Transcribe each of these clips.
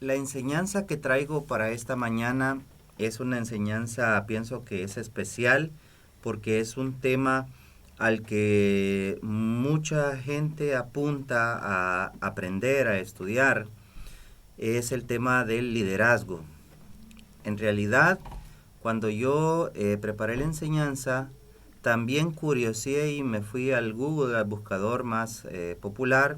La enseñanza que traigo para esta mañana es una enseñanza, pienso que es especial, porque es un tema al que mucha gente apunta a aprender, a estudiar. Es el tema del liderazgo. En realidad, cuando yo preparé la enseñanza, también curiosé y me fui al Google, al buscador más popular,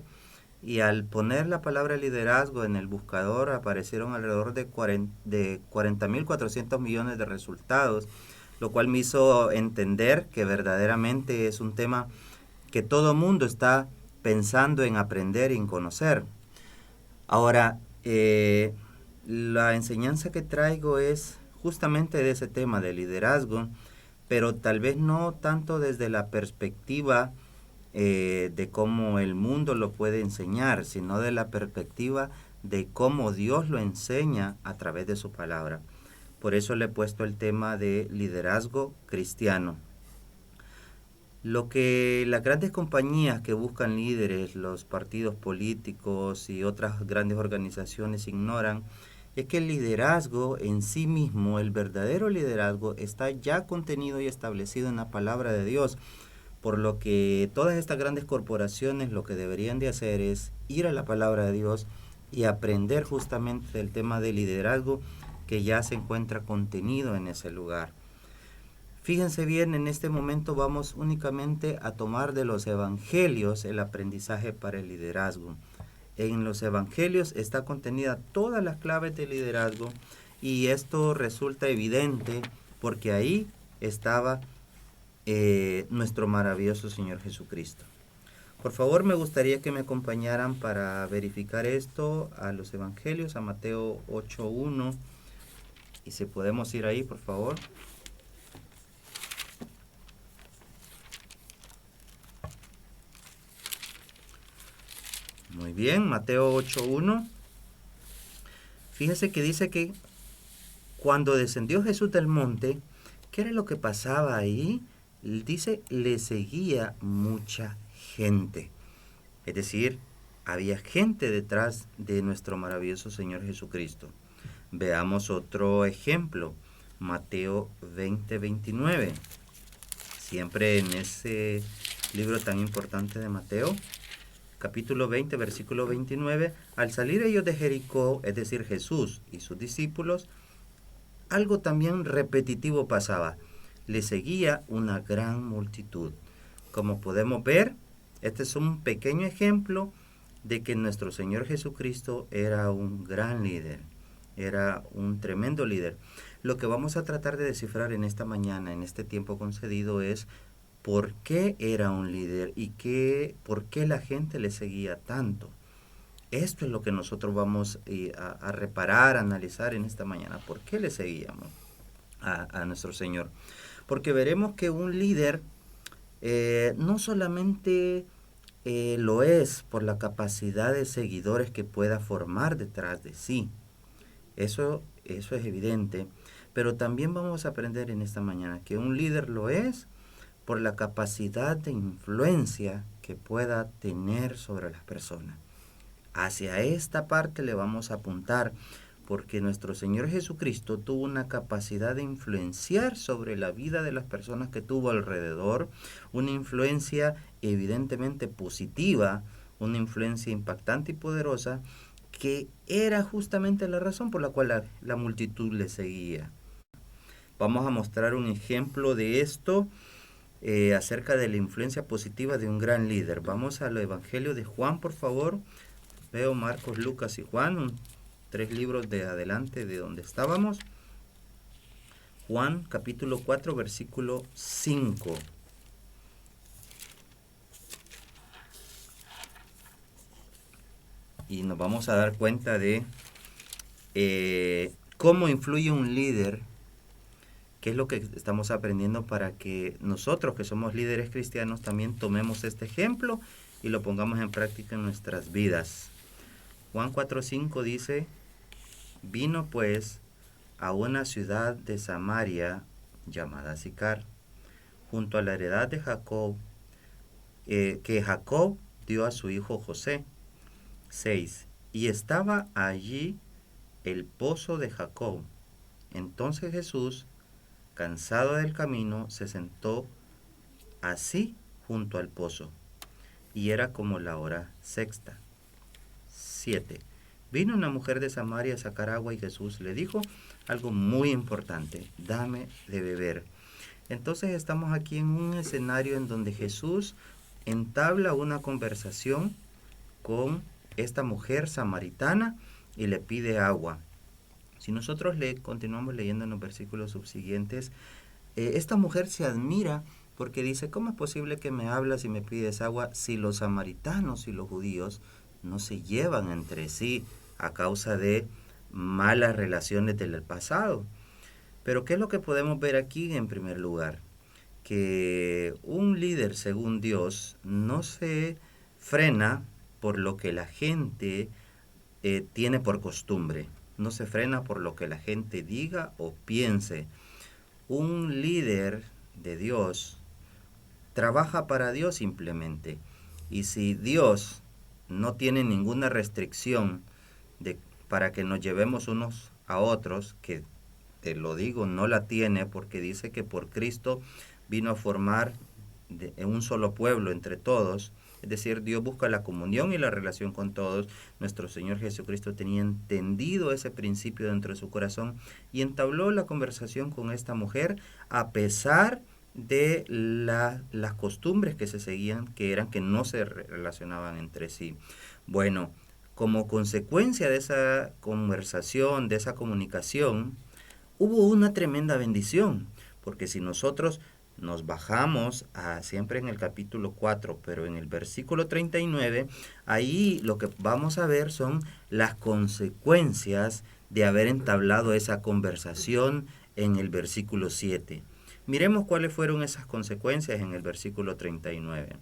y al poner la palabra liderazgo en el buscador aparecieron alrededor de 40.400 millones de resultados, lo cual me hizo entender que verdaderamente es un tema que todo mundo está pensando en aprender y en conocer. Ahora, la enseñanza que traigo es justamente de ese tema de liderazgo, pero tal vez no tanto desde la perspectiva de cómo el mundo lo puede enseñar, sino de la perspectiva de cómo Dios lo enseña a través de su palabra. Por eso le he puesto el tema de liderazgo cristiano. Lo que las grandes compañías que buscan líderes, los partidos políticos y otras grandes organizaciones ignoran es que el liderazgo en sí mismo, el verdadero liderazgo, está ya contenido y establecido en la palabra de Dios. Por lo que todas estas grandes corporaciones lo que deberían de hacer es ir a la palabra de Dios y aprender justamente el tema del liderazgo que ya se encuentra contenido en ese lugar. Fíjense bien, en este momento vamos únicamente a tomar de los evangelios el aprendizaje para el liderazgo. En los evangelios está contenida todas las claves del liderazgo y esto resulta evidente porque ahí estaba nuestro maravilloso Señor Jesucristo. Por favor, me gustaría que me acompañaran para verificar esto a los evangelios, a Mateo 8.1. Y si podemos ir ahí, por favor. Muy bien, Mateo 8.1. Fíjese que dice que cuando descendió Jesús del monte, ¿qué era lo que pasaba ahí? Dice, le seguía mucha gente. Es decir, había gente detrás de nuestro maravilloso Señor Jesucristo. Veamos otro ejemplo, Mateo 20:29. Siempre en ese libro tan importante de Mateo, capítulo 20, versículo 29, al salir ellos de Jericó, es decir, Jesús y sus discípulos, algo también repetitivo pasaba. Le seguía una gran multitud. Como podemos ver, este es un pequeño ejemplo de que nuestro Señor Jesucristo era un gran líder, era un tremendo líder. Lo que vamos a tratar de descifrar en esta mañana, en este tiempo concedido, es por qué era un líder y por qué la gente le seguía tanto. Esto es lo que nosotros vamos a reparar, a analizar en esta mañana. ¿Por qué le seguíamos a nuestro Señor? Porque veremos que un líder no solamente lo es por la capacidad de seguidores que pueda formar detrás de sí. Eso es evidente. Pero también vamos a aprender en esta mañana que un líder lo es por la capacidad de influencia que pueda tener sobre las personas. Hacia esta parte le vamos a apuntar, porque nuestro Señor Jesucristo tuvo una capacidad de influenciar sobre la vida de las personas que tuvo alrededor, una influencia evidentemente positiva, una influencia impactante y poderosa, que era justamente la razón por la cual la multitud le seguía. Vamos a mostrar un ejemplo de esto acerca de la influencia positiva de un gran líder. Vamos al Evangelio de Juan, por favor. Veo Marcos, Lucas y Juan, 3 libros de adelante de donde estábamos. Juan capítulo 4, versículo 5. Y nos vamos a dar cuenta de cómo influye un líder, que es lo que estamos aprendiendo para que nosotros que somos líderes cristianos también tomemos este ejemplo y lo pongamos en práctica en nuestras vidas. Juan 4:5 dice, vino pues a una ciudad de Samaria llamada Sicar, junto a la heredad de Jacob, que Jacob dio a su hijo José. 6. Y estaba allí el pozo de Jacob. Entonces Jesús, cansado del camino, se sentó así junto al pozo, y era como la hora sexta. 7. Vino una mujer de Samaria a sacar agua y Jesús le dijo algo muy importante: dame de beber. Entonces estamos aquí en un escenario en donde Jesús entabla una conversación con esta mujer samaritana y le pide agua. Si nosotros continuamos leyendo en los versículos subsiguientes, esta mujer se admira porque dice: ¿cómo es posible que me hablas y me pides agua si los samaritanos y los judíos no se llevan entre sí a causa de malas relaciones del pasado? Pero ¿qué es lo que podemos ver aquí en primer lugar? Que un líder según Dios no se frena por lo que la gente tiene por costumbre, no se frena por lo que la gente diga o piense. Un líder de Dios trabaja para Dios simplemente, y si Dios no tiene ninguna restricción para que nos llevemos unos a otros, que te lo digo, no la tiene, porque dice que por Cristo vino a formar un solo pueblo entre todos. Es decir, Dios busca la comunión y la relación con todos. Nuestro Señor Jesucristo tenía entendido ese principio dentro de su corazón y entabló la conversación con esta mujer a pesar de las costumbres que se seguían, que eran que no se relacionaban entre sí. Bueno, como consecuencia de esa conversación, de esa comunicación, hubo una tremenda bendición, porque si nosotros nos bajamos siempre en el capítulo 4, pero en el versículo 39, ahí lo que vamos a ver son las consecuencias de haber entablado esa conversación en el versículo 7. Miremos cuáles fueron esas consecuencias en el versículo 39.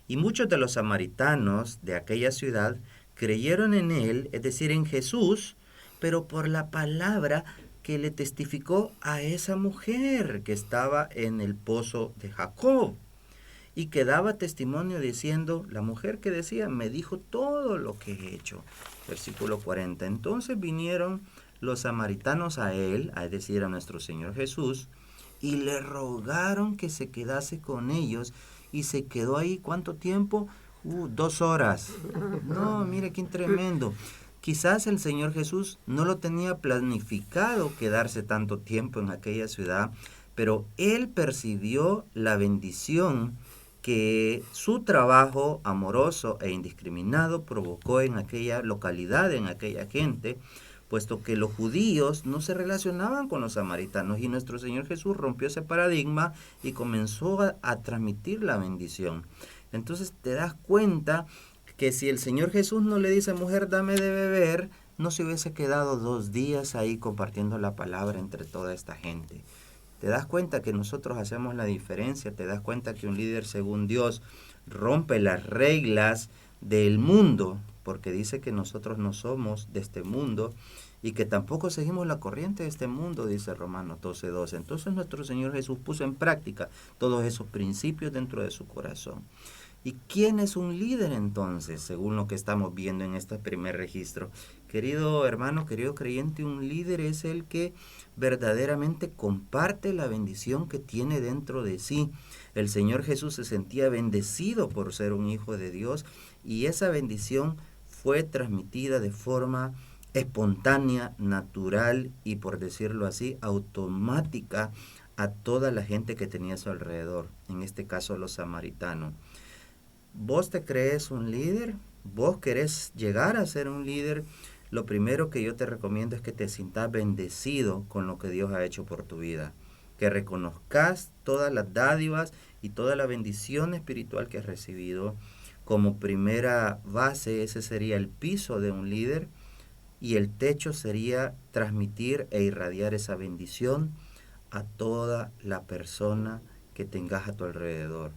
Y muchos de los samaritanos de aquella ciudad creyeron en él, es decir, en Jesús, pero por la palabra que le testificó a esa mujer que estaba en el pozo de Jacob y que daba testimonio diciendo, la mujer que decía, me dijo todo lo que he hecho. Versículo 40. Entonces vinieron los samaritanos a él, es decir, a nuestro Señor Jesús, y le rogaron que se quedase con ellos, y se quedó ahí. ¿Cuánto tiempo? 2 horas. No, mire qué tremendo. Quizás el Señor Jesús no lo tenía planificado quedarse tanto tiempo en aquella ciudad, pero él percibió la bendición que su trabajo amoroso e indiscriminado provocó en aquella localidad, en aquella gente, puesto que los judíos no se relacionaban con los samaritanos, y nuestro Señor Jesús rompió ese paradigma y comenzó a transmitir la bendición. Entonces te das cuenta que si el Señor Jesús no le dice, mujer, dame de beber, no se hubiese quedado 2 días ahí compartiendo la palabra entre toda esta gente. Te das cuenta que nosotros hacemos la diferencia, te das cuenta que un líder según Dios rompe las reglas del mundo, porque dice que nosotros no somos de este mundo y que tampoco seguimos la corriente de este mundo, dice Romanos 12:12. Entonces nuestro Señor Jesús puso en práctica todos esos principios dentro de su corazón. ¿Y quién es un líder entonces, según lo que estamos viendo en este primer registro? Querido hermano, querido creyente, un líder es el que verdaderamente comparte la bendición que tiene dentro de sí. El Señor Jesús se sentía bendecido por ser un hijo de Dios, y esa bendición fue transmitida de forma espontánea, natural y, por decirlo así, automática a toda la gente que tenía a su alrededor, en este caso los samaritanos. ¿Vos te crees un líder? ¿Vos querés llegar a ser un líder? Lo primero que yo te recomiendo es que te sientas bendecido con lo que Dios ha hecho por tu vida. Que reconozcas todas las dádivas y toda la bendición espiritual que has recibido. Como primera base, ese sería el piso de un líder. Y el techo sería transmitir e irradiar esa bendición a toda la persona que tengas a tu alrededor.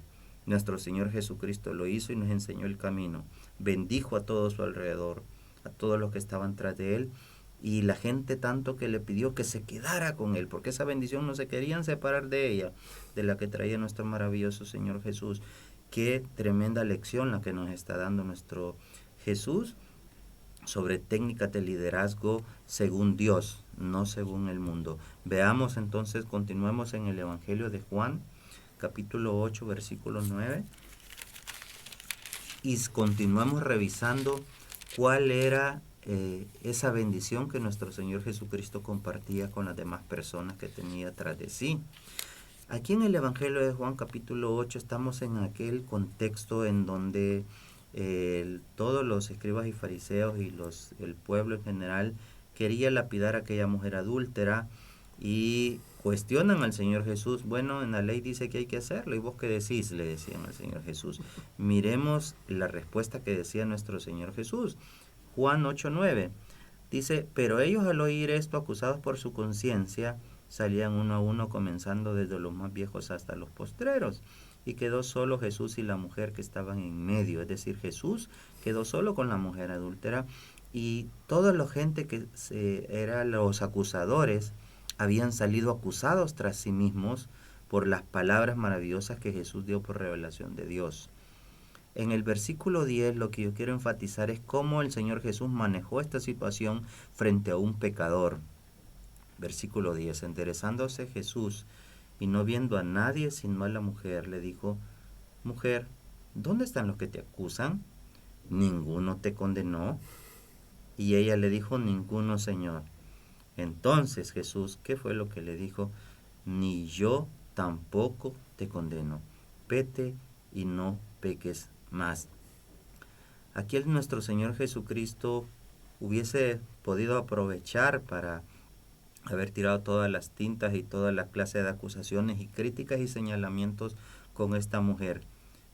Nuestro Señor Jesucristo lo hizo y nos enseñó el camino. Bendijo a todo su alrededor, a todos los que estaban tras de él, y la gente tanto que le pidió que se quedara con él, porque esa bendición no se querían separar de ella, de la que traía nuestro maravilloso Señor Jesús. Qué tremenda lección la que nos está dando nuestro Jesús. sobre técnicas de liderazgo según Dios, no según el mundo. Veamos entonces, continuemos en el Evangelio de Juan, capítulo 8, versículo 9, y continuemos revisando cuál era esa bendición que nuestro Señor Jesucristo compartía con las demás personas que tenía tras de sí. Aquí en el Evangelio de Juan capítulo 8 estamos en aquel contexto en donde todos los escribas y fariseos y el pueblo en general quería lapidar a aquella mujer adúltera y cuestionan al Señor Jesús. Bueno, en la ley dice que hay que hacerlo, ¿y vos qué decís?, le decían al Señor Jesús. Miremos la respuesta que decía nuestro Señor Jesús. Juan 8:9 dice: pero ellos al oír esto, acusados por su conciencia, salían uno a uno, comenzando desde los más viejos hasta los postreros. Y quedó solo Jesús y la mujer que estaban en medio. Es decir, Jesús quedó solo con la mujer adúltera, y toda la gente que eran los acusadores habían salido acusados tras sí mismos por las palabras maravillosas que Jesús dio por revelación de Dios. En el versículo 10 lo que yo quiero enfatizar es cómo el Señor Jesús manejó esta situación frente a un pecador. Versículo 10, enderezándose Jesús y no viendo a nadie sino a la mujer, le dijo: mujer, ¿dónde están los que te acusan? ¿Ninguno te condenó? Y ella le dijo: ninguno, Señor. Entonces Jesús, ¿qué fue lo que le dijo? Ni yo tampoco te condeno. Vete y no peques más. Aquí nuestro Señor Jesucristo hubiese podido aprovechar para haber tirado todas las tintas y toda la clase de acusaciones y críticas y señalamientos con esta mujer.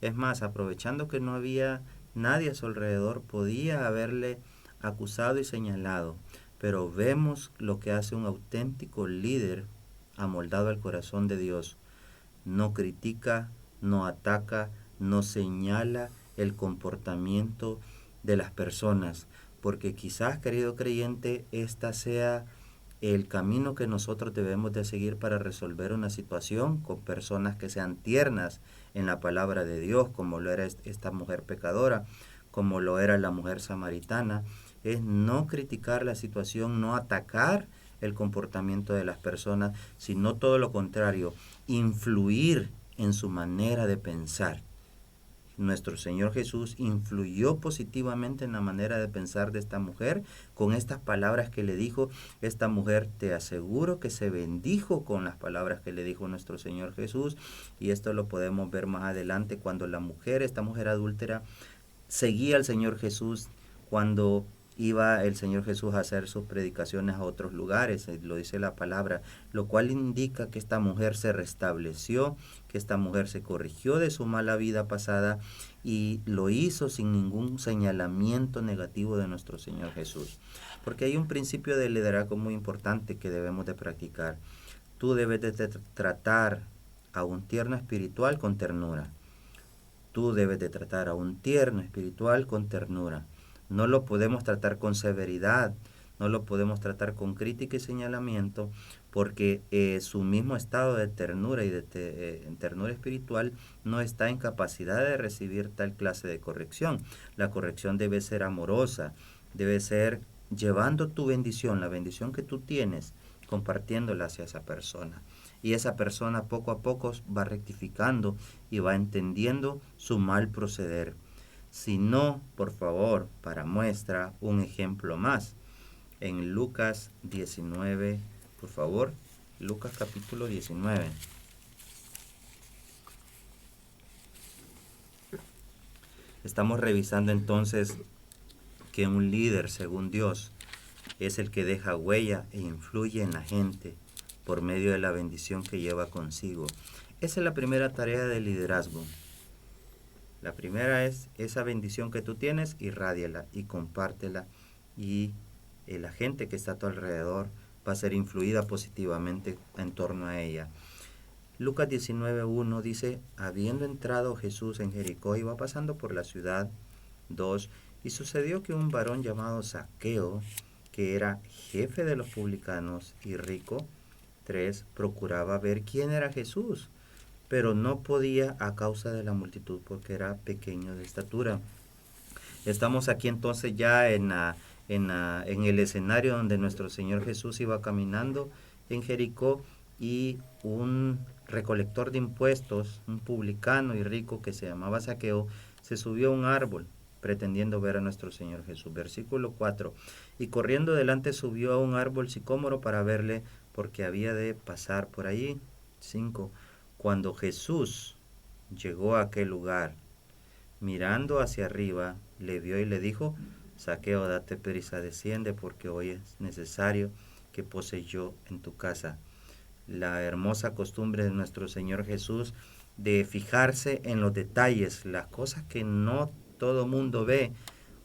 Es más, aprovechando que no había nadie a su alrededor, podía haberle acusado y señalado. Pero vemos lo que hace un auténtico líder amoldado al corazón de Dios. No critica, no ataca, no señala el comportamiento de las personas, porque quizás, querido creyente, esta sea el camino que nosotros debemos de seguir para resolver una situación con personas que sean tiernas en la palabra de Dios, como lo era esta mujer pecadora, como lo era la mujer samaritana. Es no criticar la situación, no atacar el comportamiento de las personas, sino todo lo contrario, influir en su manera de pensar. Nuestro Señor Jesús influyó positivamente en la manera de pensar de esta mujer con estas palabras que le dijo. Esta mujer, te aseguro que se bendijo con las palabras que le dijo nuestro Señor Jesús, y esto lo podemos ver más adelante cuando esta mujer adúltera, seguía al Señor Jesús, cuando iba el Señor Jesús a hacer sus predicaciones a otros lugares, lo dice la palabra, lo cual indica que esta mujer se restableció, que esta mujer se corrigió de su mala vida pasada y lo hizo sin ningún señalamiento negativo de nuestro Señor Jesús. Porque hay un principio de liderazgo muy importante que debemos de practicar. Tú debes de tratar a un tierno espiritual con ternura. Tú debes de tratar a un tierno espiritual con ternura. No lo podemos tratar con severidad, no lo podemos tratar con crítica y señalamiento, porque su mismo estado de ternura y de ternura espiritual no está en capacidad de recibir tal clase de corrección. La corrección debe ser amorosa, debe ser llevando tu bendición, la bendición que tú tienes, compartiéndola hacia esa persona. Y esa persona poco a poco va rectificando y va entendiendo su mal proceder. Si no, por favor, para muestra, un ejemplo más. En Lucas 19, por favor, Lucas capítulo 19. Estamos revisando entonces que un líder, según Dios, es el que deja huella e influye en la gente por medio de la bendición que lleva consigo. Esa es la primera tarea del liderazgo. La primera es esa bendición que tú tienes, irrádiala y compártela, y la gente que está a tu alrededor va a ser influida positivamente en torno a ella. Lucas 19:1 dice: habiendo entrado Jesús en Jericó, iba pasando por la ciudad. 2. Y sucedió que un varón llamado Zaqueo, que era jefe de los publicanos y rico. 3. Procuraba ver quién era Jesús, pero no podía a causa de la multitud, porque era pequeño de estatura. Estamos aquí entonces ya en en el escenario donde nuestro Señor Jesús iba caminando en Jericó, y un recolector de impuestos, un publicano y rico que se llamaba Zaqueo, se subió a un árbol pretendiendo ver a nuestro Señor Jesús. Versículo 4. Y corriendo delante subió a un árbol sicómoro para verle, porque había de pasar por allí. 5. Cuando Jesús llegó a aquel lugar, mirando hacia arriba, le vio y le dijo: Zaqueo, date prisa, desciende, porque hoy es necesario que pose yo en tu casa. La hermosa costumbre de nuestro Señor Jesús de fijarse en los detalles, las cosas que no todo mundo ve.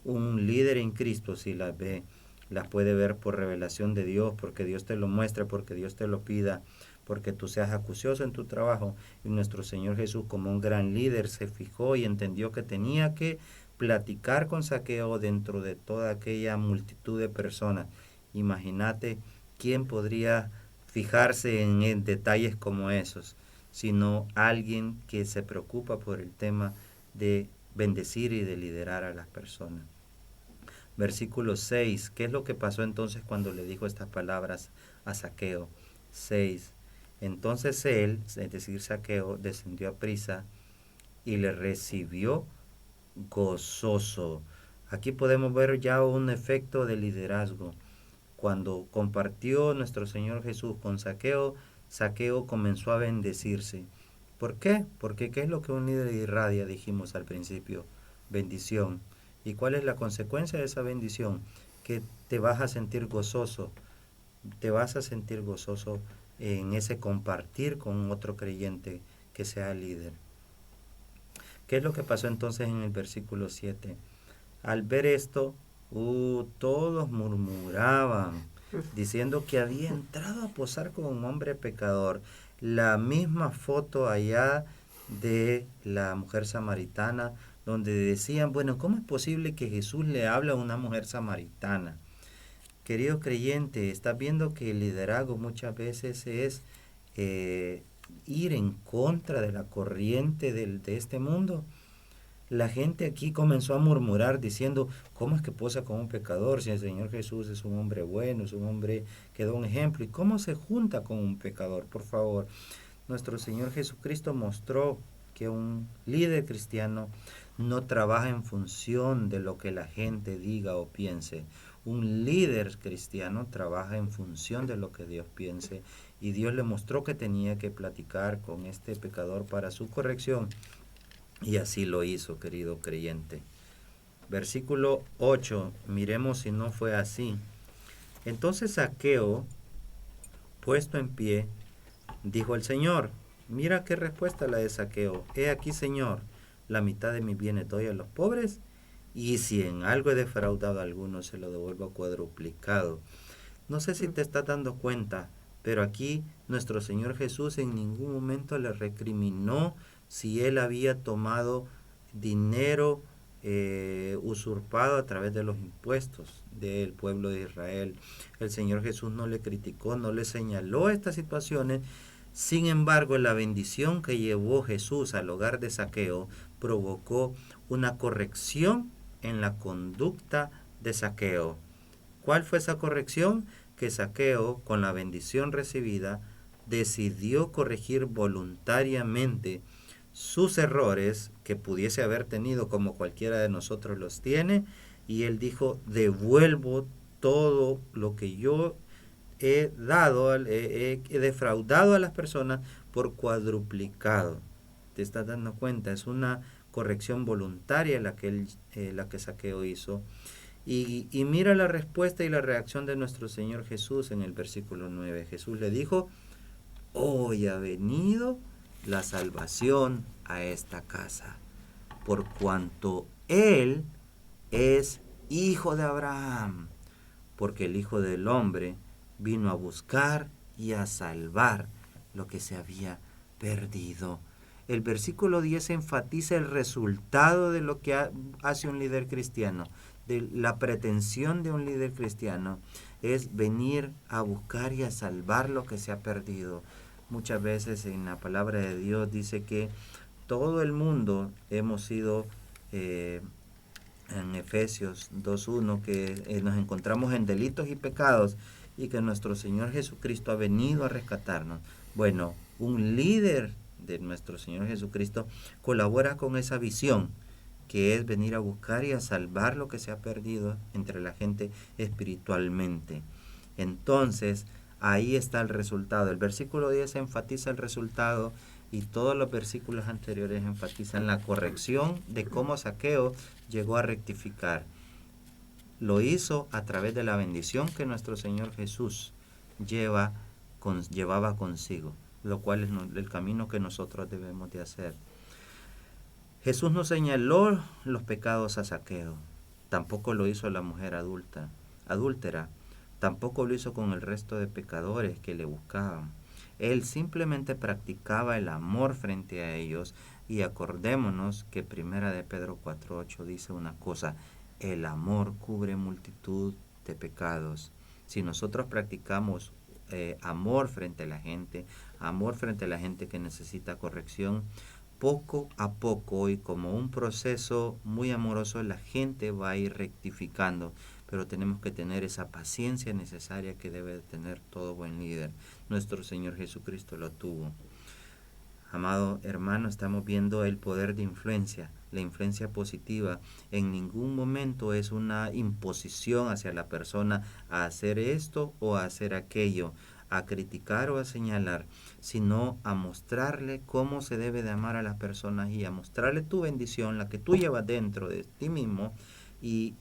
Un líder en Cristo, si las ve, las puede ver por revelación de Dios, porque Dios te lo muestra, porque Dios te lo pida, porque tú seas acucioso en tu trabajo. Y nuestro Señor Jesús, como un gran líder, se fijó y entendió que tenía que platicar con Zaqueo dentro de toda aquella multitud de personas. Imagínate quién podría fijarse en detalles como esos, sino alguien que se preocupa por el tema de bendecir y de liderar a las personas. Versículo 6. ¿Qué es lo que pasó entonces cuando le dijo estas palabras a Zaqueo? 6. Entonces él, es decir, Zaqueo, descendió a prisa y le recibió gozoso. Aquí podemos ver ya un efecto de liderazgo. Cuando compartió nuestro Señor Jesús con Zaqueo, Zaqueo comenzó a bendecirse. ¿Por qué? Porque ¿qué es lo que un líder irradia? Dijimos al principio: bendición. ¿Y cuál es la consecuencia de esa bendición? Que te vas a sentir gozoso, te vas a sentir gozoso en ese compartir con otro creyente que sea líder. ¿Qué es lo que pasó entonces en el versículo 7? Al ver esto, todos murmuraban, diciendo que había entrado a posar con un hombre pecador. La misma foto allá de la mujer samaritana, donde decían, bueno, ¿cómo es posible que Jesús le habla a una mujer samaritana? Querido creyente, estás viendo que el liderazgo muchas veces es ir en contra de la corriente de este mundo. La gente aquí comenzó a murmurar diciendo, ¿cómo es que posa con un pecador si el Señor Jesús es un hombre bueno, es un hombre que da un ejemplo? ¿Y cómo se junta con un pecador? Por favor, nuestro Señor Jesucristo mostró que un líder cristiano no trabaja en función de lo que la gente diga o piense. Un líder cristiano trabaja en función de lo que Dios piense, y Dios le mostró que tenía que platicar con este pecador para su corrección, y así lo hizo, querido creyente. Versículo 8, miremos si no fue así. Entonces Zaqueo, puesto en pie, dijo al Señor. Mira qué respuesta la de Zaqueo. He aquí, Señor, la mitad de mis bienes doy a los pobres, y si en algo he defraudado a alguno, se lo devuelvo cuadruplicado. No sé si te estás dando cuenta, pero aquí nuestro Señor Jesús en ningún momento le recriminó si él había tomado dinero usurpado a través de los impuestos del pueblo de Israel. El Señor Jesús no le criticó, no le señaló estas situaciones. Sin embargo, la bendición que llevó Jesús al hogar de Zaqueo provocó una corrección en la conducta de Zaqueo. ¿Cuál fue esa corrección? Que Zaqueo, con la bendición recibida, decidió corregir voluntariamente sus errores que pudiese haber tenido, como cualquiera de nosotros los tiene, y él dijo, devuelvo todo lo que yo he dado, he defraudado a las personas por cuadruplicado. ¿Te estás dando cuenta? Es una corrección voluntaria la que Zaqueo hizo. Y mira la respuesta y la reacción de nuestro Señor Jesús en el versículo 9. Jesús le dijo, hoy ha venido la salvación a esta casa, por cuanto Él es hijo de Abraham, porque el Hijo del Hombre vino a buscar y a salvar lo que se había perdido. El versículo 10 enfatiza el resultado de lo que hace un líder cristiano. De la pretensión de un líder cristiano es venir a buscar y a salvar lo que se ha perdido. Muchas veces en la palabra de Dios dice que todo el mundo hemos sido en Efesios 2:1, que nos encontramos en delitos y pecados y que nuestro Señor Jesucristo ha venido a rescatarnos. Bueno, un líder de nuestro Señor Jesucristo colabora con esa visión, que es venir a buscar y a salvar lo que se ha perdido entre la gente espiritualmente. Entonces, ahí está el resultado. El versículo 10 enfatiza el resultado y todos los versículos anteriores enfatizan la corrección de cómo Zaqueo llegó a rectificar. Lo hizo a través de la bendición que nuestro Señor Jesús llevaba consigo, lo cual es el camino que nosotros debemos de hacer. Jesús no señaló los pecados a Zaqueo, tampoco lo hizo la mujer adúltera, tampoco lo hizo con el resto de pecadores que le buscaban. Él simplemente practicaba el amor frente a ellos, y acordémonos que 1 de Pedro 4:8 dice una cosa: el amor cubre multitud de pecados. Si nosotros practicamos amor frente a la gente que necesita corrección, poco a poco y como un proceso muy amoroso, la gente va a ir rectificando, pero tenemos que tener esa paciencia necesaria que debe tener todo buen líder. Nuestro Señor Jesucristo lo tuvo. Amado hermano, estamos viendo el poder de influencia, la influencia positiva. En ningún momento es una imposición hacia la persona a hacer esto o a hacer aquello, a criticar o a señalar, sino a mostrarle cómo se debe de amar a las personas y a mostrarle tu bendición, la que tú llevas dentro de ti mismo, y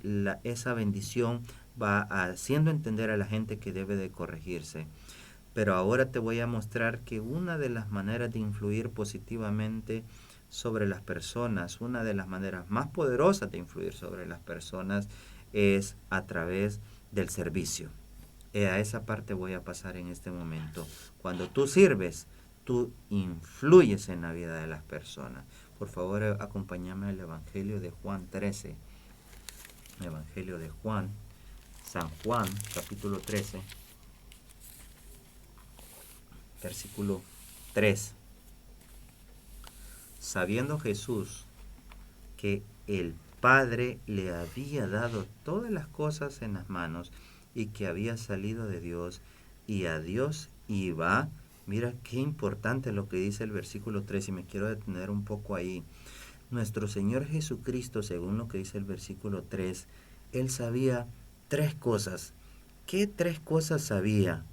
esa bendición va haciendo entender a la gente que debe de corregirse. Pero ahora te voy a mostrar que una de las maneras de influir positivamente sobre las personas, una de las maneras más poderosas de influir sobre las personas, es a través del servicio. A esa parte voy a pasar en este momento. Cuando tú sirves, tú influyes en la vida de las personas. Por favor, acompáñame al Evangelio de Juan 13. Evangelio de Juan, San Juan, capítulo 13. Versículo 3. Sabiendo Jesús que el Padre le había dado todas las cosas en las manos y que había salido de Dios y a Dios iba. Mira qué importante lo que dice el versículo 3, y me quiero detener un poco ahí. Nuestro Señor Jesucristo, según lo que dice el versículo 3, Él sabía 3 cosas. ¿Qué 3 cosas sabía?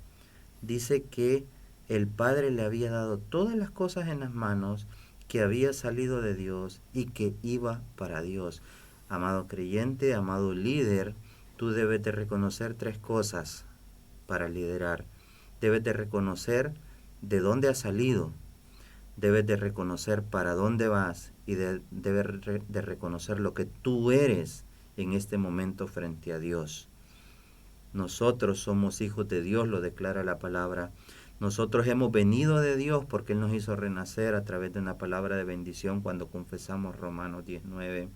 Dice que el Padre le había dado todas las cosas en las manos, que había salido de Dios y que iba para Dios. Amado creyente, amado líder, tú debes de reconocer 3 cosas para liderar. Debes de reconocer de dónde has salido, debes de reconocer para dónde vas y debes de reconocer lo que tú eres en este momento frente a Dios. Nosotros somos hijos de Dios, lo declara la palabra. Nosotros hemos venido de Dios porque Él nos hizo renacer a través de una palabra de bendición cuando confesamos Romanos 19.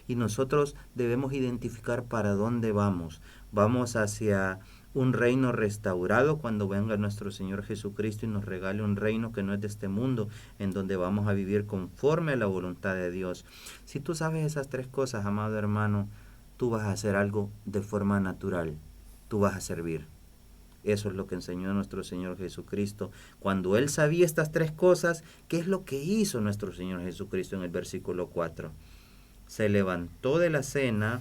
Y nosotros debemos identificar para dónde vamos. Vamos hacia un reino restaurado cuando venga nuestro Señor Jesucristo y nos regale un reino que no es de este mundo, en donde vamos a vivir conforme a la voluntad de Dios. Si tú sabes esas 3 cosas, amado hermano, tú vas a hacer algo de forma natural. Tú vas a servir. Eso es lo que enseñó nuestro Señor Jesucristo. Cuando Él sabía estas 3 cosas, ¿qué es lo que hizo nuestro Señor Jesucristo en el versículo 4? Se levantó de la cena,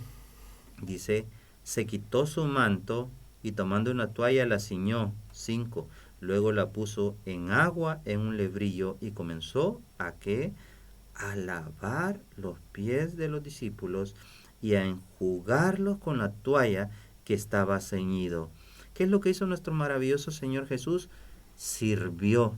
dice, se quitó su manto y tomando una toalla la ciñó. 5. Luego la puso en agua en un lebrillo y comenzó a lavar los pies de los discípulos y a enjugarlos con la toalla que estaba ceñido. ¿Qué es lo que hizo nuestro maravilloso Señor Jesús?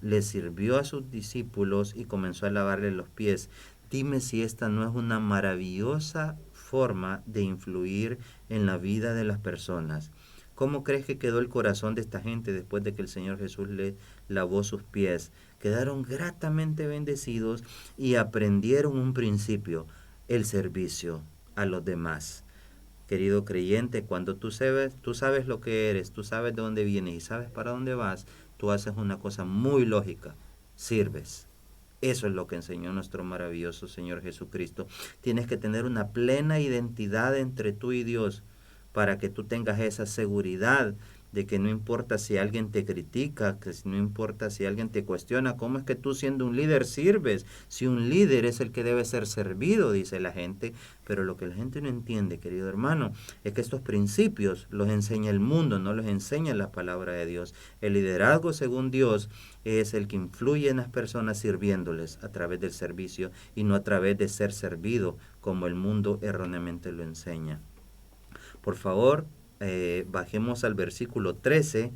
Le sirvió a sus discípulos y comenzó a lavarle los pies. Dime si esta no es una maravillosa forma de influir en la vida de las personas. ¿Cómo crees que quedó el corazón de esta gente después de que el Señor Jesús le lavó sus pies? Quedaron gratamente bendecidos y aprendieron un principio: el servicio a los demás. Querido creyente, cuando tú sabes lo que eres, tú sabes de dónde vienes y sabes para dónde vas, tú haces una cosa muy lógica: sirves. Eso es lo que enseñó nuestro maravilloso Señor Jesucristo. Tienes que tener una plena identidad entre tú y Dios para que tú tengas esa seguridad de que no importa si alguien te critica, que no importa si alguien te cuestiona, ¿cómo es que tú siendo un líder sirves? Si un líder es el que debe ser servido, dice la gente, pero lo que la gente no entiende, querido hermano, es que estos principios los enseña el mundo, no los enseña la palabra de Dios. El liderazgo, según Dios, es el que influye en las personas sirviéndoles a través del servicio y no a través de ser servido, como el mundo erróneamente lo enseña. Por favor, bajemos al versículo 13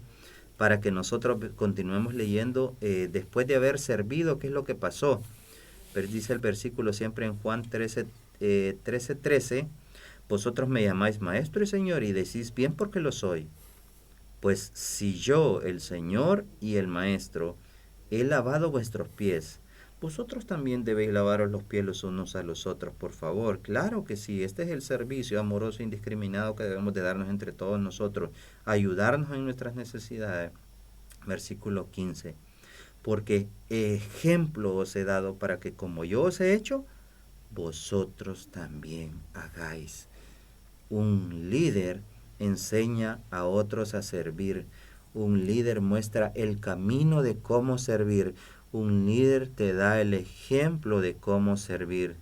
para que nosotros continuemos leyendo después de haber servido, qué es lo que pasó. Pero dice el versículo siempre en Juan 13, vosotros me llamáis maestro y señor y decís bien porque lo soy. Pues si yo, el Señor y el Maestro, he lavado vuestros pies, vosotros también debéis lavaros los pies los unos a los otros, por favor. Claro que sí, este es el servicio amoroso e indiscriminado que debemos de darnos entre todos nosotros, ayudarnos en nuestras necesidades. Versículo 15. Porque ejemplo os he dado para que como yo os he hecho, vosotros también hagáis. Un líder enseña a otros a servir. Un líder muestra el camino de cómo servir. Un líder te da el ejemplo de cómo servir.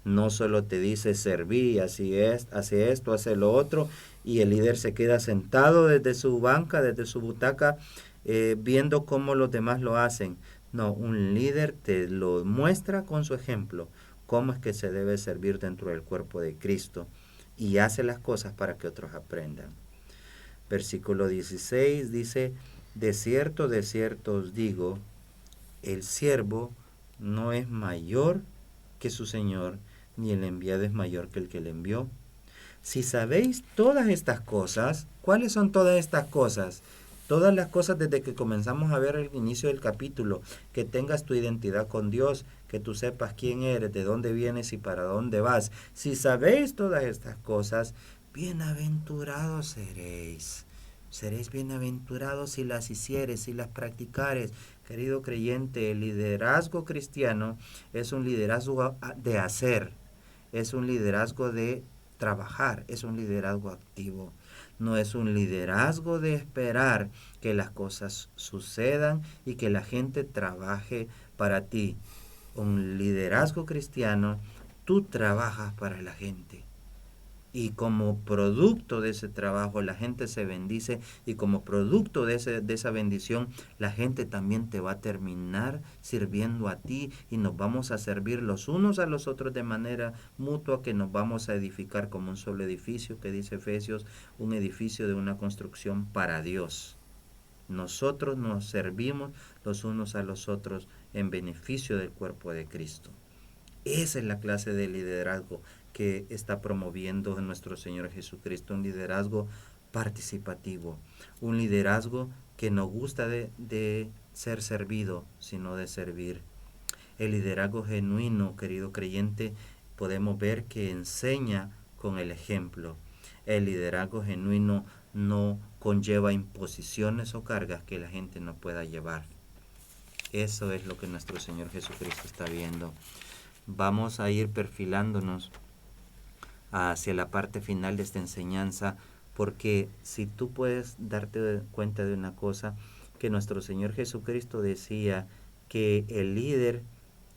No solo te dice serví, así es, hace esto, hace lo otro, y el líder se queda sentado desde su banca, desde su butaca, viendo cómo los demás lo hacen. No, un líder te lo muestra con su ejemplo, cómo es que se debe servir dentro del cuerpo de Cristo y hace las cosas para que otros aprendan. Versículo 16 dice, de cierto os digo, el siervo no es mayor que su Señor, ni el enviado es mayor que el que le envió. Si sabéis todas estas cosas, ¿cuáles son todas estas cosas? Todas las cosas desde que comenzamos a ver el inicio del capítulo, que tengas tu identidad con Dios, que tú sepas quién eres, de dónde vienes y para dónde vas. Si sabéis todas estas cosas, bienaventurados seréis. Seréis bienaventurados si las hicieres, si las practicares. Querido creyente, el liderazgo cristiano es un liderazgo de hacer, es un liderazgo de trabajar, es un liderazgo activo. No es un liderazgo de esperar que las cosas sucedan y que la gente trabaje para ti. Un liderazgo cristiano, tú trabajas para la gente. Y como producto de ese trabajo la gente se bendice y como producto de esa bendición la gente también te va a terminar sirviendo a ti y nos vamos a servir los unos a los otros de manera mutua, que nos vamos a edificar como un solo edificio, que dice Efesios, un edificio de una construcción para Dios. Nosotros nos servimos los unos a los otros en beneficio del cuerpo de Cristo. Esa es la clase de liderazgo que está promoviendo nuestro Señor Jesucristo, un liderazgo participativo, un liderazgo que no gusta de ser servido, sino de servir. El liderazgo genuino, querido creyente, podemos ver que enseña con el ejemplo. El liderazgo genuino no conlleva imposiciones o cargas que la gente no pueda llevar. Eso es lo que nuestro Señor Jesucristo está viendo. Vamos a ir perfilándonos hacia la parte final de esta enseñanza, porque si tú puedes darte cuenta de una cosa, que nuestro Señor Jesucristo decía que el líder,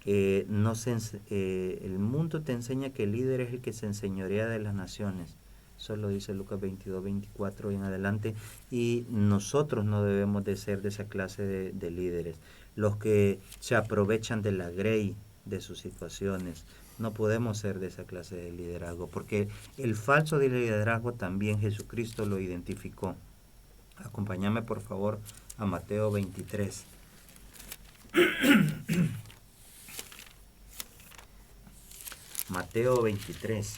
el mundo te enseña que el líder es el que se enseñorea de las naciones. Eso lo dice Lucas 22, 24 y en adelante, y nosotros no debemos de ser de esa clase de líderes, los que se aprovechan de la grey de sus situaciones. No podemos ser de esa clase de liderazgo, porque el falso de liderazgo también Jesucristo lo identificó. Acompáñame por favor a Mateo 23. Mateo 23.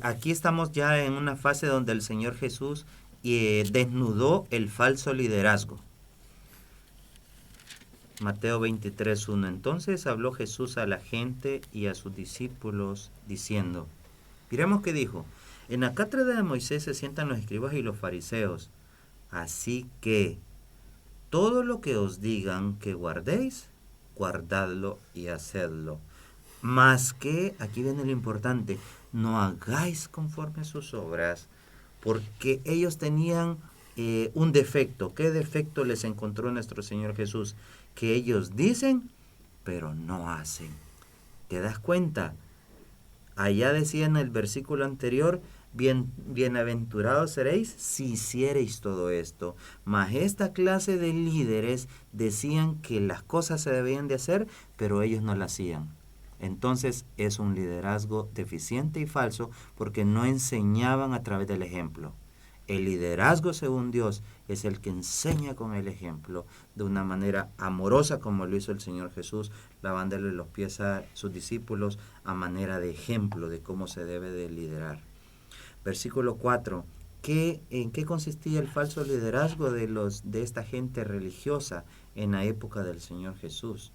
Aquí estamos ya en una fase donde el Señor Jesús desnudó el falso liderazgo. Mateo 23:1. Entonces habló Jesús a la gente y a sus discípulos diciendo, miremos qué dijo, En la cátedra de Moisés se sientan los escribas y los fariseos. Así que todo lo que os digan que guardéis, guardadlo y hacedlo. Mas que, aquí viene lo importante, no hagáis conforme a sus obras, porque ellos tenían un defecto. ¿Qué defecto les encontró nuestro Señor Jesús? Que ellos dicen, pero no hacen. ¿Te das cuenta? Allá decía en el versículo anterior, bienaventurados seréis si hiciereis todo esto. Mas esta clase de líderes decían que las cosas se debían de hacer, pero ellos no las hacían. Entonces es un liderazgo deficiente y falso porque no enseñaban a través del ejemplo. El liderazgo según Dios es el que enseña con el ejemplo de una manera amorosa como lo hizo el Señor Jesús, lavándole los pies a sus discípulos a manera de ejemplo de cómo se debe de liderar. Versículo 4. ¿En qué consistía el falso liderazgo de esta gente religiosa en la época del Señor Jesús?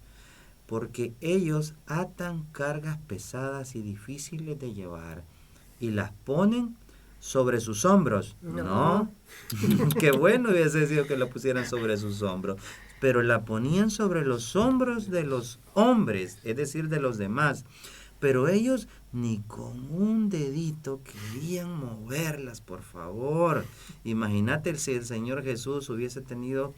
Porque ellos atan cargas pesadas y difíciles de llevar y las ponen sobre sus hombros. No. Qué bueno hubiese sido que lo pusieran sobre sus hombros. Pero la ponían sobre los hombros de los hombres, es decir, de los demás. Pero ellos ni con un dedito querían moverlas, por favor. Imagínate si el Señor Jesús hubiese tenido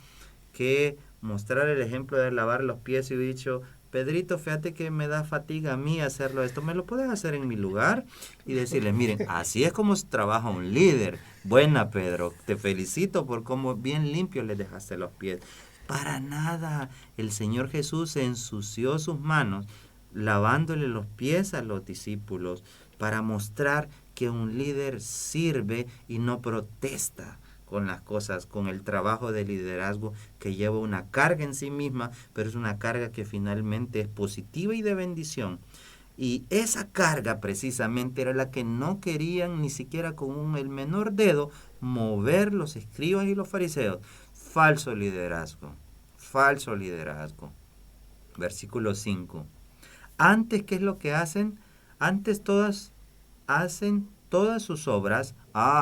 que mostrar el ejemplo de lavar los pies y hubiera dicho, Pedrito, fíjate que me da fatiga a mí hacerlo esto, ¿me lo puedes hacer en mi lugar? Y decirle, miren, así es como se trabaja un líder. Buena, Pedro, te felicito por cómo bien limpio le dejaste los pies. Para nada, el Señor Jesús ensució sus manos lavándole los pies a los discípulos para mostrar que un líder sirve y no protesta con las cosas, con el trabajo de liderazgo que lleva una carga en sí misma, pero es una carga que finalmente es positiva y de bendición. Y esa carga precisamente era la que no querían ni siquiera con el menor dedo mover los escribas y los fariseos. Falso liderazgo, falso liderazgo. Versículo 5. Antes, ¿qué es lo que hacen? Antes hacen todas sus obras,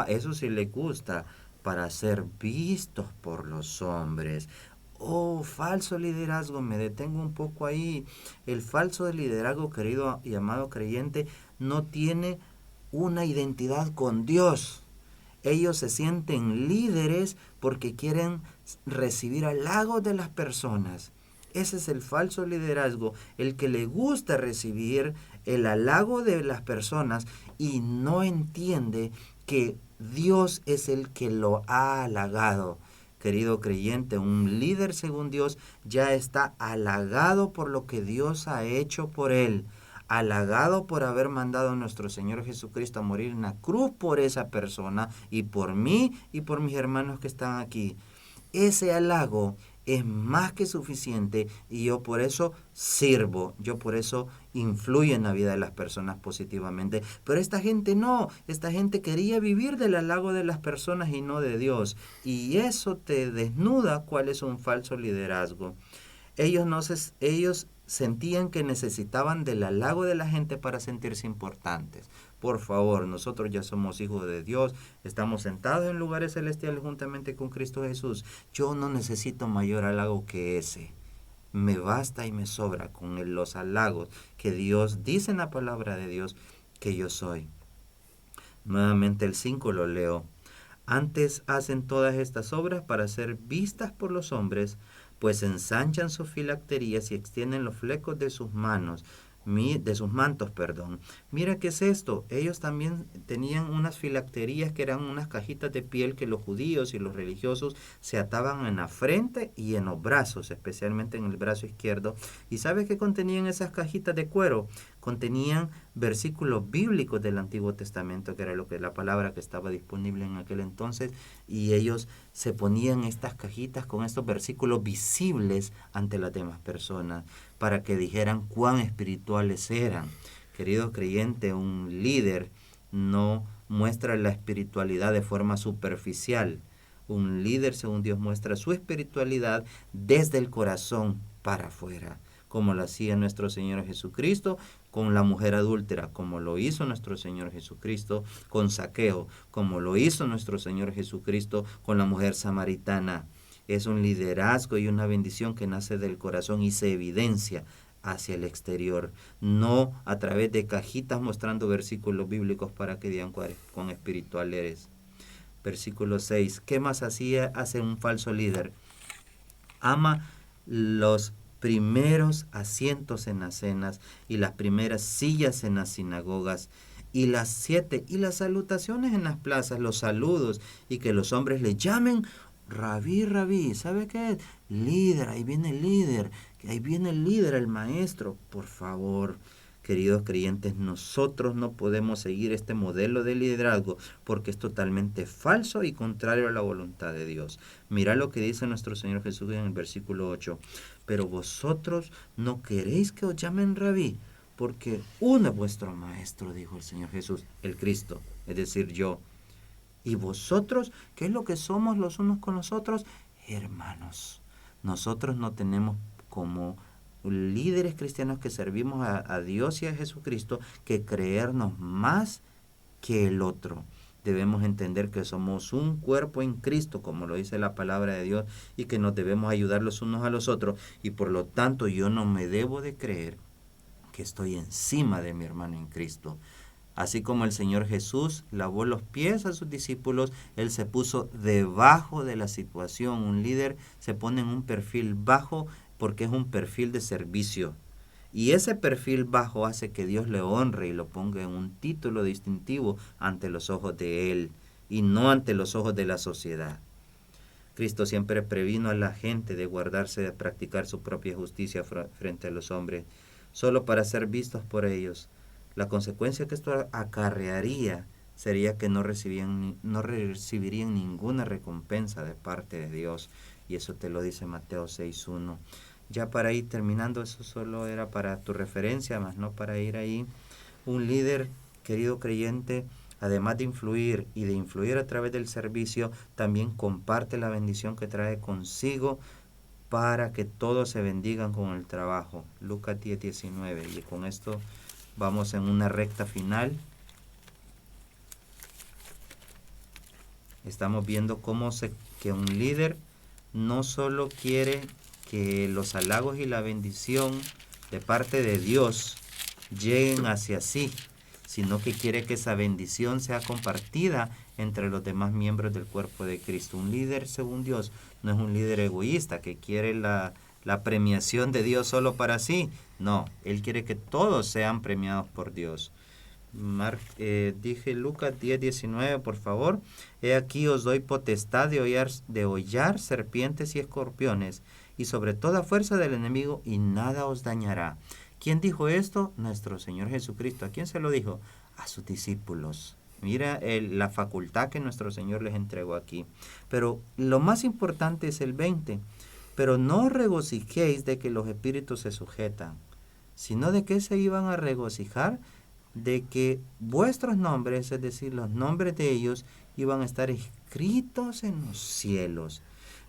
eso sí les gusta, para ser vistos por los hombres. Falso liderazgo, me detengo un poco ahí. El falso liderazgo, querido y amado creyente, no tiene una identidad con Dios. Ellos se sienten líderes porque quieren recibir halagos de las personas. Ese es el falso liderazgo, el que le gusta recibir el halago de las personas y no entiende que Dios es el que lo ha halagado. Querido creyente, un líder según Dios ya está halagado por lo que Dios ha hecho por él, halagado por haber mandado a nuestro Señor Jesucristo a morir en la cruz por esa persona y por mí y por mis hermanos que están aquí. Ese halago es más que suficiente y yo por eso sirvo, yo por eso influyo en la vida de las personas positivamente. Pero esta gente no, esta gente quería vivir del halago de las personas y no de Dios. Y eso te desnuda cuál es un falso liderazgo. Ellos sentían que necesitaban del halago de la gente para sentirse importantes. Por favor, nosotros ya somos hijos de Dios, estamos sentados en lugares celestiales juntamente con Cristo Jesús. Yo no necesito mayor halago que ese. Me basta y me sobra con los halagos que Dios dice en la palabra de Dios que yo soy. Nuevamente el 5 lo leo. Antes hacen todas estas obras para ser vistas por los hombres, pues ensanchan sus filacterías y extienden los flecos de sus mantos. Mira qué es esto. Ellos también tenían unas filacterías que eran unas cajitas de piel que los judíos y los religiosos se ataban en la frente y en los brazos, especialmente en el brazo izquierdo. ¿Y sabes qué contenían esas cajitas de cuero? Contenían versículos bíblicos del Antiguo Testamento, que era la palabra que estaba disponible en aquel entonces, y ellos se ponían estas cajitas con estos versículos visibles ante las demás personas para que dijeran cuán espirituales eran. Querido creyente, un líder no muestra la espiritualidad de forma superficial. Un líder, según Dios, muestra su espiritualidad desde el corazón para afuera, como lo hacía nuestro Señor Jesucristo con la mujer adúltera, como lo hizo nuestro Señor Jesucristo con Zaqueo, como lo hizo nuestro Señor Jesucristo con la mujer samaritana. Es un liderazgo y una bendición que nace del corazón y se evidencia hacia el exterior, no a través de cajitas mostrando versículos bíblicos para que digan cuán espiritual eres. Versículo 6. ¿Qué más hace un falso líder? Ama los primeros asientos en las cenas y las primeras sillas en las sinagogas y las salutaciones en las plazas, los saludos, y que los hombres le llamen Rabí, Rabí. ¿Sabe qué es? Líder, ahí viene el líder, ahí viene el líder, el maestro. Por favor, queridos creyentes, nosotros no podemos seguir este modelo de liderazgo porque es totalmente falso y contrario a la voluntad de Dios. Mira lo que dice nuestro Señor Jesús en el versículo 8. Pero vosotros no queréis que os llamen Rabí, porque uno es vuestro maestro, dijo el Señor Jesús, el Cristo, es decir, yo. Y vosotros, ¿qué es lo que somos los unos con los otros? Hermanos. Nosotros no tenemos como líderes cristianos que servimos a Dios y a Jesucristo que creernos más que el otro. Debemos entender que somos un cuerpo en Cristo, como lo dice la palabra de Dios, y que nos debemos ayudar los unos a los otros. Y por lo tanto yo no me debo de creer que estoy encima de mi hermano en Cristo. Así como el Señor Jesús lavó los pies a sus discípulos, Él se puso debajo de la situación. Un líder se pone en un perfil bajo porque es un perfil de servicio. Y ese perfil bajo hace que Dios le honre y lo ponga en un título distintivo ante los ojos de Él y no ante los ojos de la sociedad. Cristo siempre previno a la gente de guardarse de practicar su propia justicia frente a los hombres, solo para ser vistos por ellos. La consecuencia que esto acarrearía sería que no recibirían ninguna recompensa de parte de Dios. Y eso te lo dice Mateo 6.1. Ya para ir terminando, eso solo era para tu referencia, más no para ir ahí. Un líder, querido creyente, además de influir y de influir a través del servicio, también comparte la bendición que trae consigo para que todos se bendigan con el trabajo. Lucas 10:19. Y con esto vamos en una recta final. Estamos viendo que un líder no solo quiere que los halagos y la bendición de parte de Dios lleguen hacia sí, sino que quiere que esa bendición sea compartida entre los demás miembros del cuerpo de Cristo. Un líder según Dios no es un líder egoísta que quiere la premiación de Dios solo para sí. No, Él quiere que todos sean premiados por Dios. Dije Lucas 10:19, por favor. He aquí os doy potestad de hollar serpientes y escorpiones, y sobre toda fuerza del enemigo, y nada os dañará. ¿Quién dijo esto? Nuestro Señor Jesucristo. ¿A quién se lo dijo? A sus discípulos. Mira la facultad que nuestro Señor les entregó aquí. Pero lo más importante es el 20. Pero no os regocijéis de que los espíritus se sujetan, sino de que se iban a regocijar de que vuestros nombres, es decir, los nombres de ellos, iban a estar escritos en los cielos.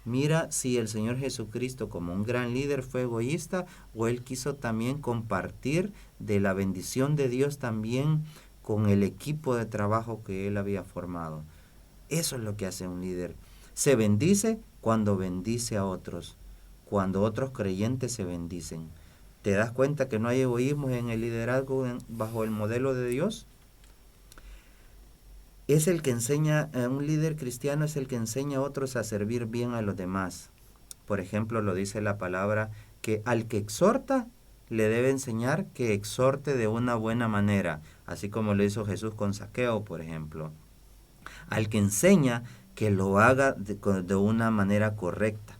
Mira si el Señor Jesucristo, como un gran líder, fue egoísta, o Él quiso también compartir de la bendición de Dios también con el equipo de trabajo que Él había formado. Eso es lo que hace un líder. Se bendice cuando bendice a otros, cuando otros creyentes se bendicen. ¿Te das cuenta que no hay egoísmo en el liderazgo bajo el modelo de Dios? Es el que enseña, un líder cristiano es el que enseña a otros a servir bien a los demás. Por ejemplo, lo dice la palabra que al que exhorta le debe enseñar que exhorte de una buena manera, así como lo hizo Jesús con Zaqueo, por ejemplo. Al que enseña que lo haga de una manera correcta.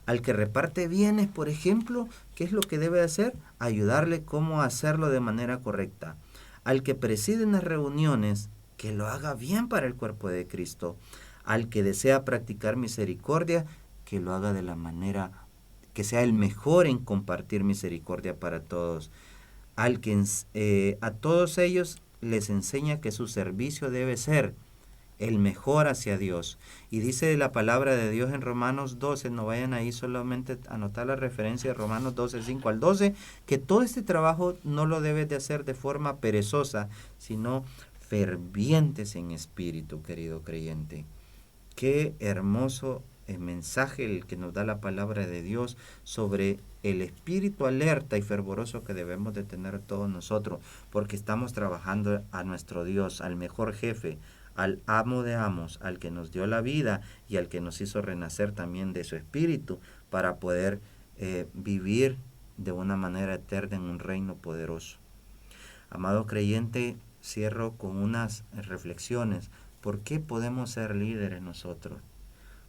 Al que reparte bienes, por ejemplo, ¿qué es lo que debe hacer? Ayudarle cómo hacerlo de manera correcta. Al que preside en las reuniones, que lo haga bien para el cuerpo de Cristo. Al que desea practicar misericordia, que lo haga de la manera, que sea el mejor en compartir misericordia para todos. A todos ellos les enseña que su servicio debe ser el mejor hacia Dios. Y dice la palabra de Dios en Romanos 12, no vayan ahí solamente a anotar la referencia de Romanos 12, 5 al 12, que todo este trabajo no lo debes de hacer de forma perezosa, sino fervientes en espíritu, querido creyente. Qué hermoso el mensaje el que nos da la palabra de Dios sobre el espíritu alerta y fervoroso que debemos de tener todos nosotros, porque estamos trabajando a nuestro Dios, al mejor jefe, al amo de amos, al que nos dio la vida y al que nos hizo renacer también de su espíritu para poder vivir de una manera eterna en un reino poderoso. Amado creyente, cierro con unas reflexiones. ¿Por qué podemos ser líderes nosotros?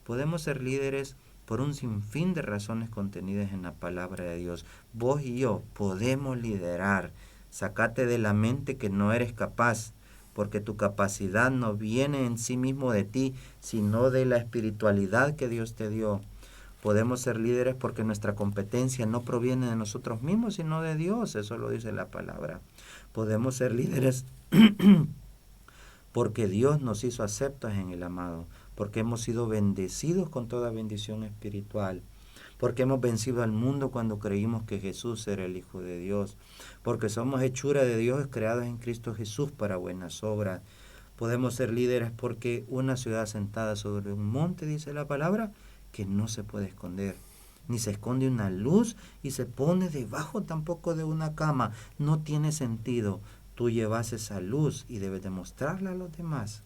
Podemos ser líderes por un sinfín de razones contenidas en la palabra de Dios. Vos y yo podemos liderar. Sácate de la mente que no eres capaz, porque tu capacidad no viene en sí mismo de ti, sino de la espiritualidad que Dios te dio. Podemos ser líderes porque nuestra competencia no proviene de nosotros mismos, sino de Dios. Eso lo dice la palabra. Podemos ser líderes porque Dios nos hizo aceptos en el amado, porque hemos sido bendecidos con toda bendición espiritual, porque hemos vencido al mundo cuando creímos que Jesús era el Hijo de Dios, porque somos hechura de Dios creados en Cristo Jesús para buenas obras. Podemos ser líderes porque una ciudad sentada sobre un monte, dice la palabra, que no se puede esconder. Ni se esconde una luz y se pone debajo tampoco de una cama. No tiene sentido. Tú llevas esa luz y debes demostrarla a los demás.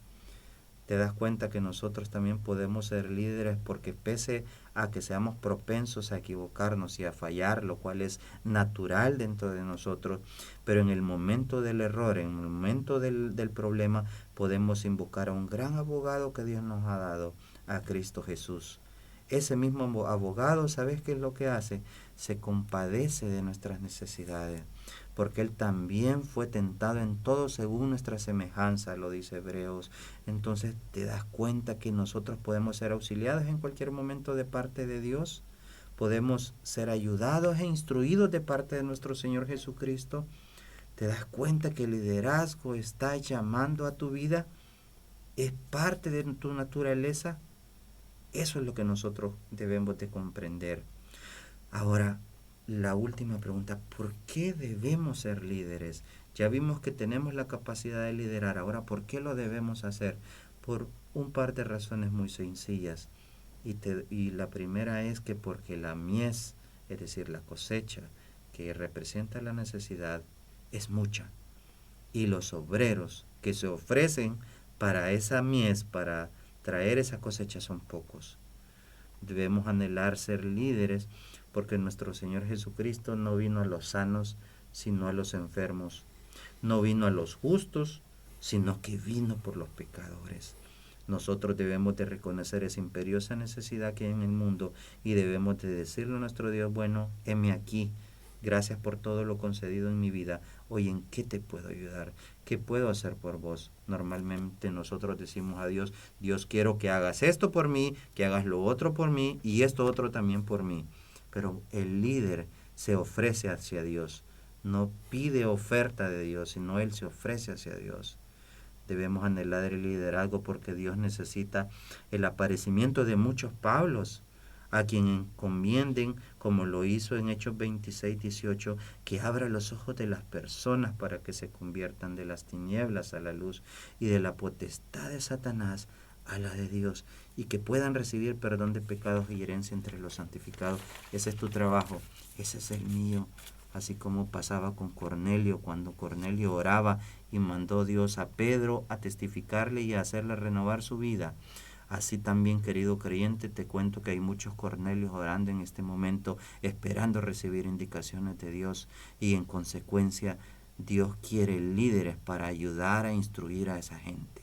Te das cuenta que nosotros también podemos ser líderes porque pese a que seamos propensos a equivocarnos y a fallar, lo cual es natural dentro de nosotros, pero en el momento del error, en el momento del problema, podemos invocar a un gran abogado que Dios nos ha dado, a Cristo Jesús. Ese mismo abogado, ¿sabes qué es lo que hace? Se compadece de nuestras necesidades, porque Él también fue tentado en todo según nuestra semejanza, lo dice Hebreos. Entonces te das cuenta que nosotros podemos ser auxiliados en cualquier momento de parte de Dios, podemos ser ayudados e instruidos de parte de nuestro Señor Jesucristo. Te das cuenta que el liderazgo está llamando a tu vida, es parte de tu naturaleza. Eso es lo que nosotros debemos de comprender. Ahora, la última pregunta, ¿por qué debemos ser líderes? Ya vimos que tenemos la capacidad de liderar. Ahora, ¿por qué lo debemos hacer? Por un par de razones muy sencillas. Y la primera es que porque la mies, es decir, la cosecha, que representa la necesidad, es mucha. Y los obreros que se ofrecen para esa mies, para traer esa cosecha, son pocos. Debemos anhelar ser líderes porque nuestro Señor Jesucristo no vino a los sanos, sino a los enfermos. No vino a los justos, sino que vino por los pecadores. Nosotros debemos de reconocer esa imperiosa necesidad que hay en el mundo y debemos de decirle a nuestro Dios, bueno, heme aquí, gracias por todo lo concedido en mi vida. Oye, ¿en qué te puedo ayudar? ¿Qué puedo hacer por vos? Normalmente nosotros decimos a Dios, Dios, quiero que hagas esto por mí, que hagas lo otro por mí y esto otro también por mí. Pero el líder se ofrece hacia Dios, no pide oferta de Dios, sino él se ofrece hacia Dios. Debemos anhelar el liderazgo porque Dios necesita el aparecimiento de muchos Pablos, a quien encomienden, como lo hizo en Hechos 26, 18, que abra los ojos de las personas para que se conviertan de las tinieblas a la luz y de la potestad de Satanás a la de Dios, y que puedan recibir perdón de pecados y herencia entre los santificados. Ese es tu trabajo, ese es el mío. Así como pasaba con Cornelio, cuando Cornelio oraba y mandó Dios a Pedro a testificarle y a hacerle renovar su vida. Así también, querido creyente, te cuento que hay muchos Cornelios orando en este momento, esperando recibir indicaciones de Dios, y en consecuencia Dios quiere líderes para ayudar a instruir a esa gente.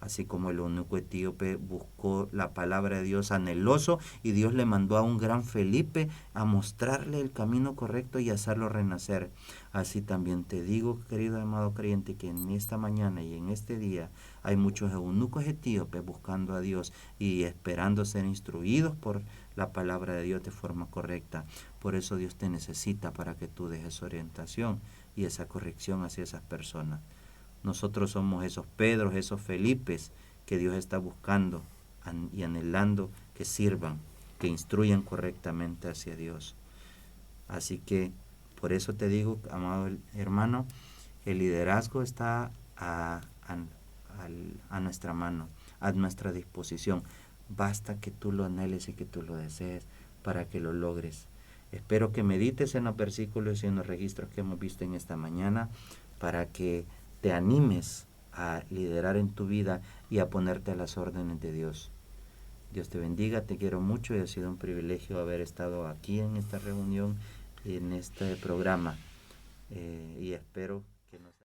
Así como el eunuco etíope buscó la palabra de Dios anheloso y Dios le mandó a un gran Felipe a mostrarle el camino correcto y hacerlo renacer. Así también te digo, querido amado creyente, que en esta mañana y en este día hay muchos eunucos etíopes buscando a Dios y esperando ser instruidos por la palabra de Dios de forma correcta. Por eso Dios te necesita para que tú dejes orientación y esa corrección hacia esas personas. Nosotros somos esos Pedros, esos Felipes que Dios está buscando y anhelando que sirvan, que instruyan correctamente hacia Dios. Así que por eso te digo, amado hermano, el liderazgo está a nuestra mano, a nuestra disposición. Basta que tú lo anheles y que tú lo desees para que lo logres. Espero que medites en los versículos y en los registros que hemos visto en esta mañana para que te animes a liderar en tu vida y a ponerte a las órdenes de Dios. Dios te bendiga, te quiero mucho y ha sido un privilegio haber estado aquí en esta reunión, en este programa. Y espero